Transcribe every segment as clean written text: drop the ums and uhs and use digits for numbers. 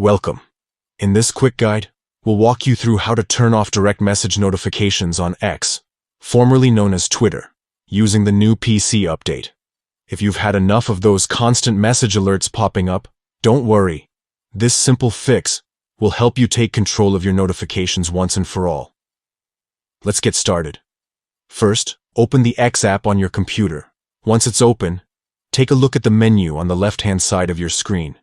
Welcome. In this quick guide, we'll walk you through how to turn off direct message notifications on X, formerly known as Twitter, using the new PC update. If you've had enough of those constant message alerts popping up, don't worry. This simple fix will help you take control of your notifications once and for all. Let's get started. First, open the X app on your computer. Once it's open, take a look at the menu on the left-hand side of your screen.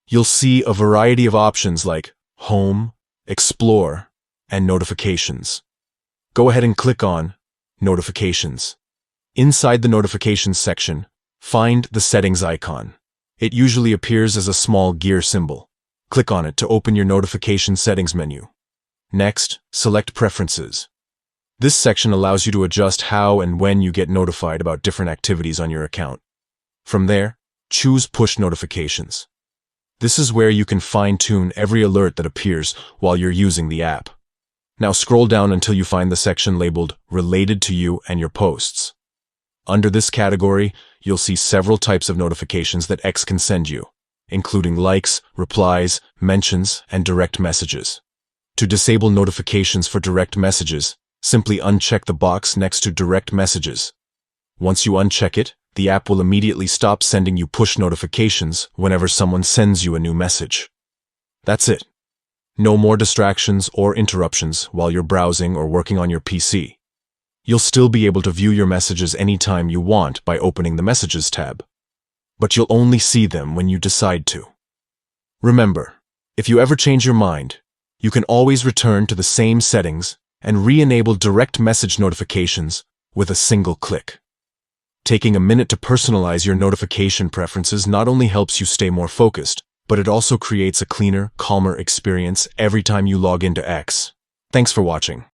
You'll see a variety of options like Home, Explore, and Notifications. Go ahead and click on Notifications. Inside the Notifications section, find the Settings icon. It usually appears as a small gear symbol. Click on it to open your notification settings menu. Next, select Preferences. This section allows you to adjust how and when you get notified about different activities on your account. From there, choose Push Notifications. This is where you can fine-tune every alert that appears while you're using the app. Now scroll down until you find the section labeled Related to You and Your Posts. Under this category, you'll see several types of notifications that X can send you, including likes, replies, mentions, and direct messages. To disable notifications for direct messages, simply uncheck the box next to Direct Messages. Once you uncheck it, the app will immediately stop sending you push notifications whenever someone sends you a new message. That's it. No more distractions or interruptions while you're browsing or working on your PC. You'll still be able to view your messages anytime you want by opening the Messages tab, but you'll only see them when you decide to. Remember, if you ever change your mind, you can always return to the same settings and re-enable direct message notifications with a single click. Taking a minute to personalize your notification preferences not only helps you stay more focused, but it also creates a cleaner, calmer experience every time you log into X. Thanks for watching.